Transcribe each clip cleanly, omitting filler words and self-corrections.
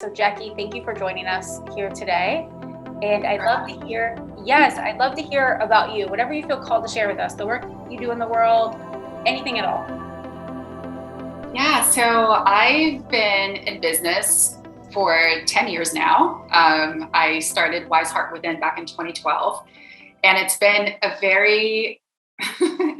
So Jackie, thank you for joining us here today. And I'd love to hear about you, whatever you feel called to share with us, the work you do in the world, anything at all. Yeah, so I've been in business for 10 years now. I started Wise Heart Within back in 2012, and it's been a very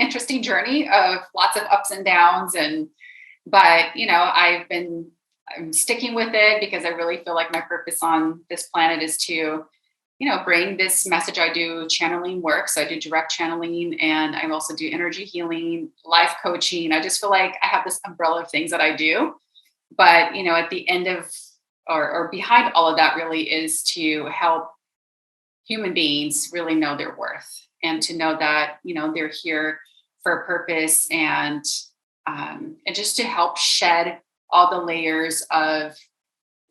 interesting journey of lots of ups and downs. But I'm sticking with it because I really feel like my purpose on this planet is to bring this message. I do channeling work. So I do direct channeling, and I also do energy healing, life coaching. I just feel like I have this umbrella of things that I do. But, at the end of or behind all of that really is to help human beings really know their worth and to know that, they're here for a purpose and just to help shed all the layers of,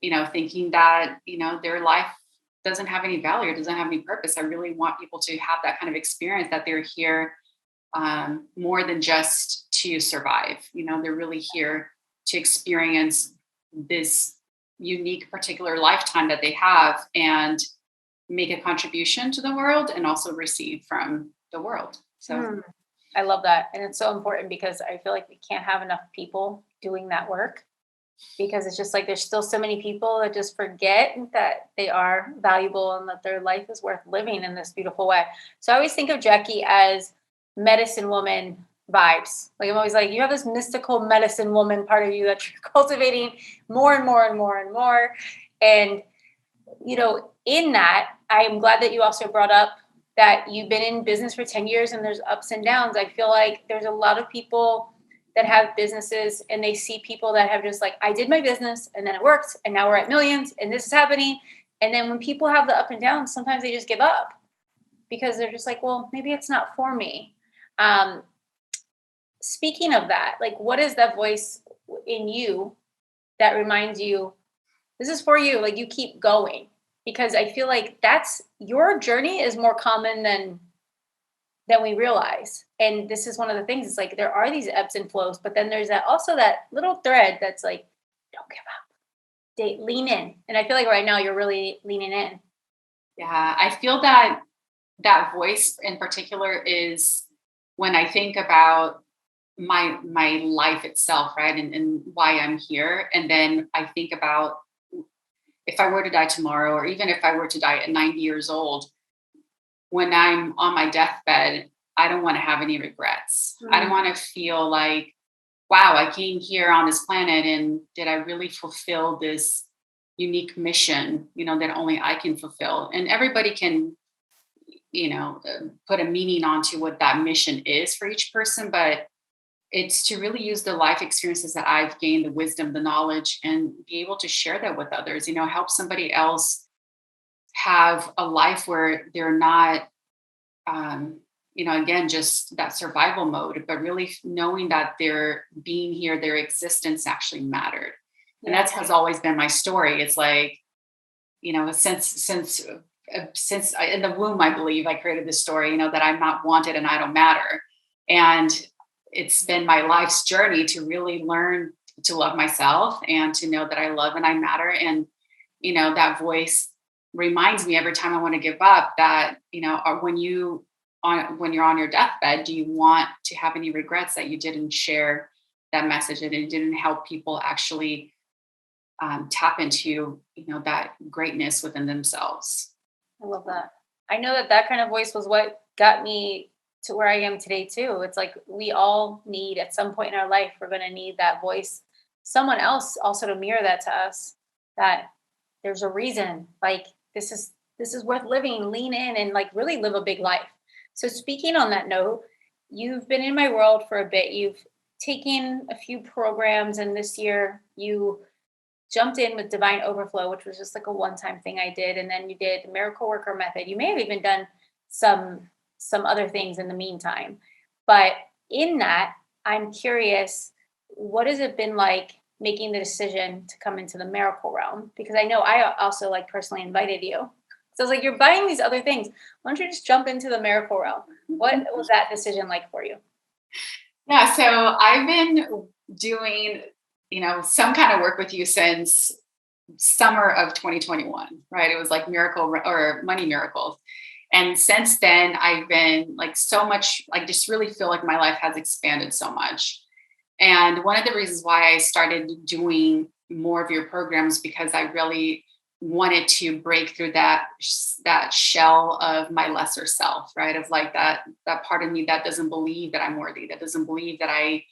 thinking that, their life doesn't have any value or doesn't have any purpose. I really want people to have that kind of experience that they're here more than just to survive. They're really here to experience this unique particular lifetime that they have and make a contribution to the world and also receive from the world. So I love that. And it's so important because I feel like we can't have enough people doing that work, because it's just like there's still so many people that just forget that they are valuable and that their life is worth living in this beautiful way. So I always think of Jackie as medicine woman vibes. Like I'm always like, you have this mystical medicine woman part of you that you're cultivating more and more and more and more. And, in that, I am glad that you also brought up that you've been in business for 10 years and there's ups and downs. I feel like there's a lot of people that have businesses and they see people that have just like, I did my business and then it worked and now we're at millions and this is happening. And then when people have the up and downs, sometimes they just give up because they're just like, well, maybe it's not for me. Speaking of that, like what is that voice in you that reminds you this is for you? Like you keep going, because I feel like that's your journey is more common than we realize. And this is one of the things. It's like there are these ebbs and flows, but then there's that little thread that's like, don't give up. Lean in. And I feel like right now you're really leaning in. yeah, I feel that voice in particular is when I think about my life itself, right? And why I'm here. And then I think about if I were to die tomorrow, or even if I were to die at 90 years old, when I'm on my deathbed, I don't want to have any regrets. I don't want to feel like, wow, I came here on this planet and did I really fulfill this unique mission, that only I can fulfill. And everybody can, put a meaning onto what that mission is for each person, but it's to really use the life experiences that I've gained, the wisdom, the knowledge, and be able to share that with others, help somebody else have a life where they're not, again, just that survival mode, but really knowing that their being here, their existence actually mattered. And that has always been my story. It's like, since in the womb, I believe I created this story, that I'm not wanted and I don't matter. And it's been my life's journey to really learn to love myself and to know that I love and I matter. And, that voice reminds me every time I want to give up that, when you're on your deathbed, do you want to have any regrets that you didn't share that message and it didn't help people actually tap into, that greatness within themselves? I love that. I know that kind of voice was what got me to where I am today too. It's like we all need at some point in our life, we're going to need that voice, someone else also to mirror that to us, that there's a reason, like this is worth living, lean in and like really live a big life. So speaking on that note, you've been in my world for a bit. You've taken a few programs and this year you jumped in with Divine Overflow, which was just like a one-time thing I did. And then you did the Miracle Worker Method. You may have even done some other things in the meantime. But in that, I'm curious, what has it been like making the decision to come into the miracle realm? Because I know I also like personally invited you. So I was like, you're buying these other things. Why don't you just jump into the miracle realm? What was that decision like for you? Yeah, so I've been doing, some kind of work with you since summer of 2021, right? It was like miracle or money miracles. And since then, I've been like so much, like just really feel like my life has expanded so much. And one of the reasons why I started doing more of your programs, because I really wanted to break through that shell of my lesser self, right? Of like that part of me that doesn't believe that I'm worthy, that doesn't believe that I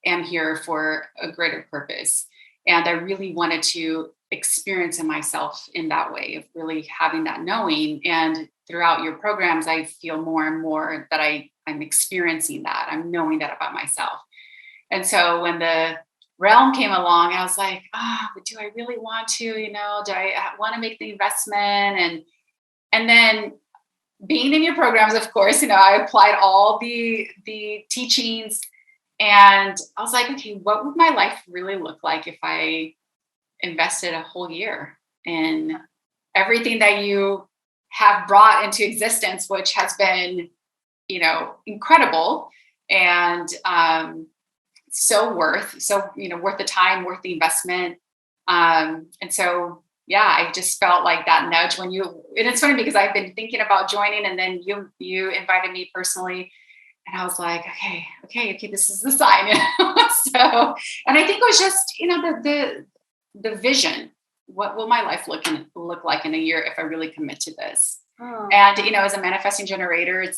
am here for a greater purpose. And I really wanted to experience in myself in that way of really having that knowing. And throughout your programs, I feel more and more that I'm experiencing that. I'm knowing that about myself. And so when the realm came along, I was like, do I really want to, do I want to make the investment? And then being in your programs, of course, I applied all the teachings, and I was like, okay, what would my life really look like if I invested a whole year in everything that you have brought into existence, which has been, incredible, and worth the time, worth the investment. And so, yeah, I just felt like that nudge and it's funny because I've been thinking about joining, and then you invited me personally, and I was like, okay, this is the sign. So, and I think it was just, the vision. What will my life look like in a year if I really commit to this? Oh. And, as a manifesting generator,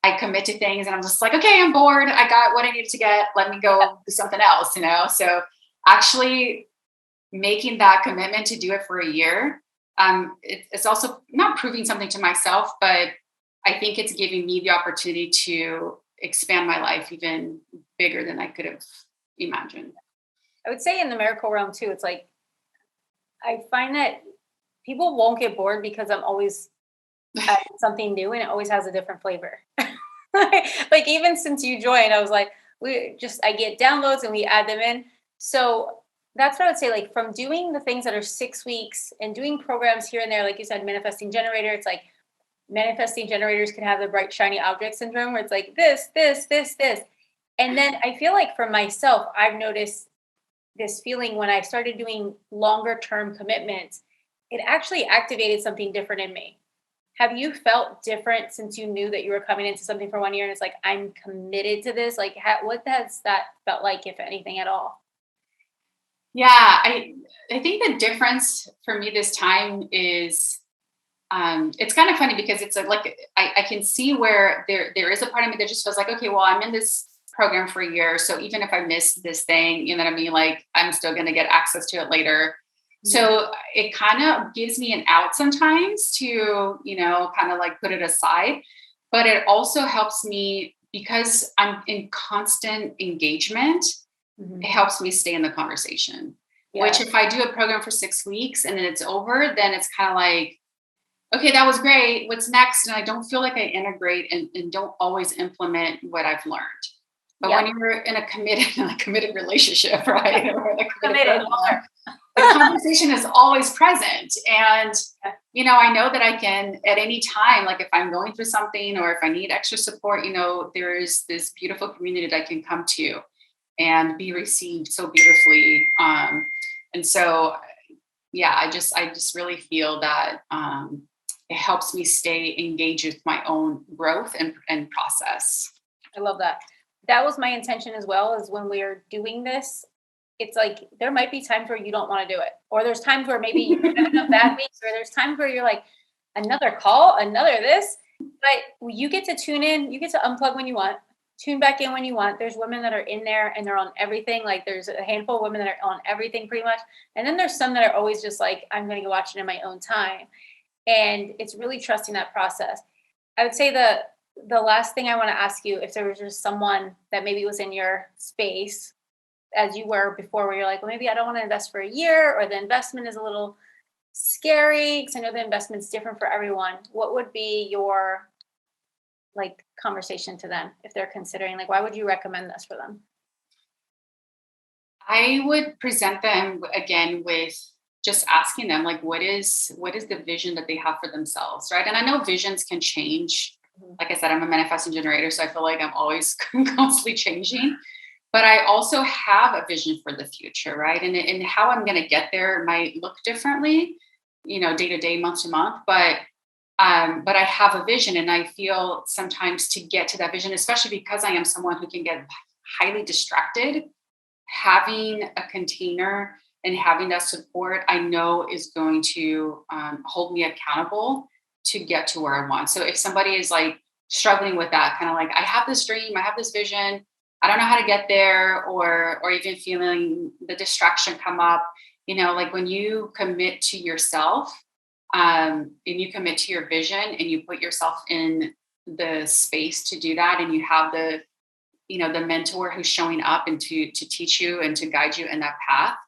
I commit to things and I'm just like, okay, I'm bored. I got what I needed to get. Let me go do something else, So actually making that commitment to do it for a year, it's also not proving something to myself, but I think it's giving me the opportunity to expand my life even bigger than I could have imagined. I would say in the miracle realm too, it's like, I find that people won't get bored because I'm always adding something new and it always has a different flavor. Like even since you joined, I was like, I get downloads and we add them in. So that's what I would say, like from doing the things that are 6 weeks and doing programs here and there, like you said, manifesting generator, it's like manifesting generators can have the bright, shiny object syndrome where it's like this. And then I feel like for myself, I've noticed this feeling when I started doing longer term commitments, it actually activated something different in me. Have you felt different since you knew that you were coming into something for 1 year and it's like, I'm committed to this? Like, what has that felt like, if anything at all? Yeah, I think the difference for me this time is, it's kind of funny because it's like I can see where there is a part of me that just feels like, okay, well, I'm in this program for a year. So even if I miss this thing, you know what I mean? Like I'm still going to get access to it later. So it kind of gives me an out sometimes to, kind of like put it aside, but it also helps me because I'm in constant engagement. Mm-hmm. It helps me stay in the conversation, which if I do a program for 6 weeks and then it's over, then it's kind of like, okay, that was great. What's next? And I don't feel like I integrate and don't always implement what I've learned. But when you're in a committed relationship, right? Or a committed the conversation is always present. And, I know that I can at any time, like if I'm going through something or if I need extra support, there's this beautiful community that I can come to and be received so beautifully. And so, I just really feel that it helps me stay engaged with my own growth and process. I love that. That was my intention as well, is when we are doing this, it's like, there might be times where you don't want to do it. Or there's times where maybe you have enough bad weeks, or there's times where you're like, another call, another this, but you get to tune in, you get to unplug when you want, tune back in when you want. There's women that are in there and they're on everything. Like there's a handful of women that are on everything pretty much. And then there's some that are always just like, I'm going to go watch it in my own time. And it's really trusting that process. I would say the last thing I want to ask you, if there was just someone that maybe was in your space as you were before, where you're like, well, maybe I don't want to invest for a year, or the investment is a little scary because I know the investment's different for everyone. What would be your conversation to them if they're considering, why would you recommend this for them? I would present them again with just asking them, what is the vision that they have for themselves, right? And I know visions can change. Like I said, I'm a manifesting generator, so I feel like I'm always constantly changing. but I also have a vision for the future, right? And how I'm going to get there might look differently, day to day, month to month, but I have a vision, and I feel sometimes to get to that vision, especially because I am someone who can get highly distracted, having a container and having that support, I know is going to hold me accountable to get to where I want. So if somebody is like struggling with that, kind of like, I have this dream, I have this vision, I don't know how to get there, or even feeling the distraction come up, like when you commit to yourself, and you commit to your vision and you put yourself in the space to do that, and you have the mentor who's showing up and to teach you and to guide you in that path,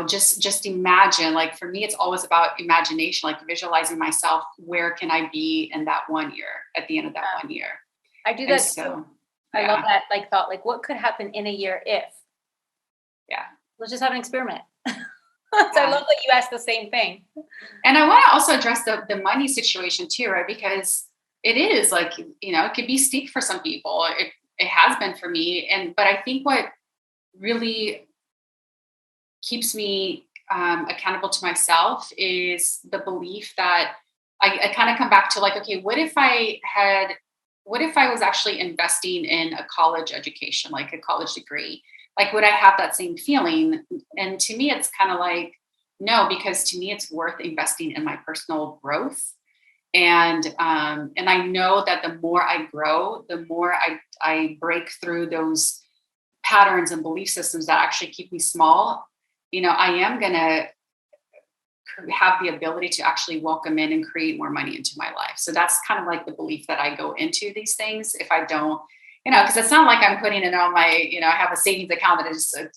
just imagine, like for me, it's always about imagination, like visualizing myself, where can I be in that 1 year, at the end of that 1 year. I do that too. I love that like thought, like what could happen in a year if. Yeah. Let's just have an experiment. So I love that you asked the same thing. And I want to also address the money situation too, right? Because it is like, it could be steep for some people. It has been for me. But I think what really keeps me accountable to myself is the belief that I kind of come back to like, okay, what if I was actually investing in a college education, like a college degree? Like, would I have that same feeling? And to me, it's kind of like, no, because to me, it's worth investing in my personal growth. And I know that the more I grow, the more I break through those patterns and belief systems that actually keep me small. I am going to have the ability to actually welcome in and create more money into my life. So that's kind of like the belief that I go into these things. If I don't, because it's not like I'm putting it on my, I have a savings account that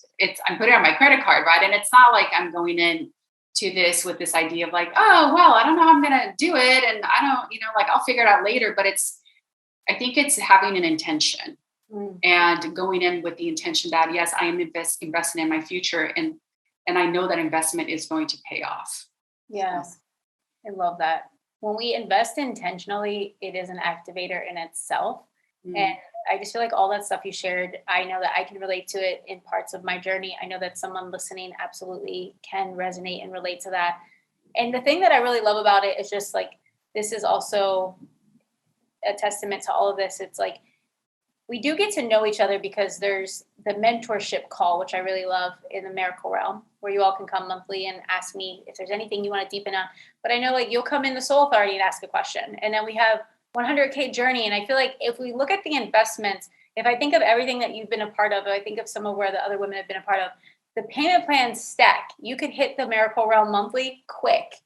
I'm putting it on my credit card, right? And it's not like I'm going in to this with this idea of like, oh, well, I don't know how I'm going to do it. And I don't, like I'll figure it out later. But I think it's having an intention and going in with the intention that, yes, I am investing in my future. And I know that investment is going to pay off. Yes. I love that. When we invest intentionally, it is an activator in itself. And I just feel like all that stuff you shared, I know that I can relate to it in parts of my journey. I know that someone listening absolutely can resonate and relate to that. And the thing that I really love about it is just like, this is also a testament to all of this. It's like, we do get to know each other because there's the mentorship call, which I really love in the Miracle Realm, where you all can come monthly and ask me if there's anything you want to deepen on. But I know like you'll come in the Soul Authority and ask a question. And then we have 100K journey. And I feel like if we look at the investments, if I think of everything that you've been a part of, I think of some of where the other women have been a part of, the payment plans stack. You could hit the Miracle Realm monthly quick.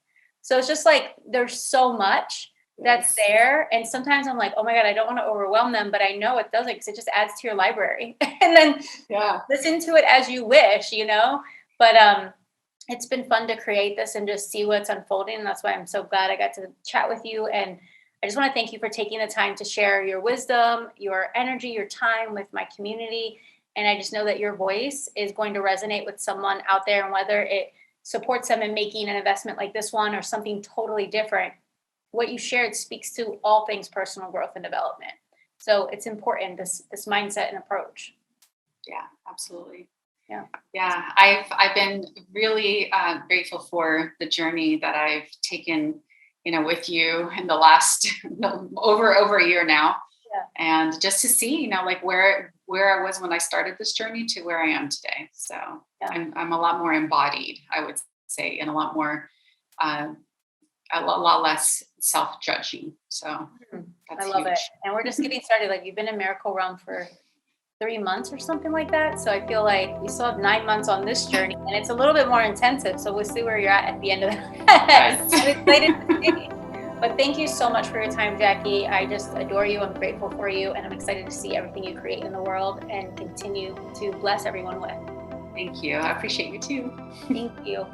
So it's just like, there's so much that's there. And sometimes I'm like, oh my God, I don't want to overwhelm them, but I know it doesn't, because it just adds to your library. And then listen to it as you wish, but it's been fun to create this and just see what's unfolding. And that's why I'm so glad I got to chat with you. And I just want to thank you for taking the time to share your wisdom, your energy, your time with my community. And I just know that your voice is going to resonate with someone out there, and whether it supports them in making an investment like this one or something totally different, what you shared speaks to all things personal growth and development. So it's important, this mindset and approach. Yeah, absolutely. Yeah. I've been really grateful for the journey that I've taken, with you in the last over a year now. Yeah. And just to see, like where I was when I started this journey to where I am today. So I'm a lot more embodied, I would say, and a lot more, a lot less self-judging. So that's I love huge. it. And we're just getting started. Like, you've been in Miracle Realm for 3 months or something like that. So I feel like we still have 9 months on this journey, and it's a little bit more intensive. So we'll see where you're at the end of that. I'm excited to see. But thank you so much for your time, Jackie. I just adore you. I'm grateful for you. And I'm excited to see everything you create in the world and continue to bless everyone with. Thank you. I appreciate you too. Thank you.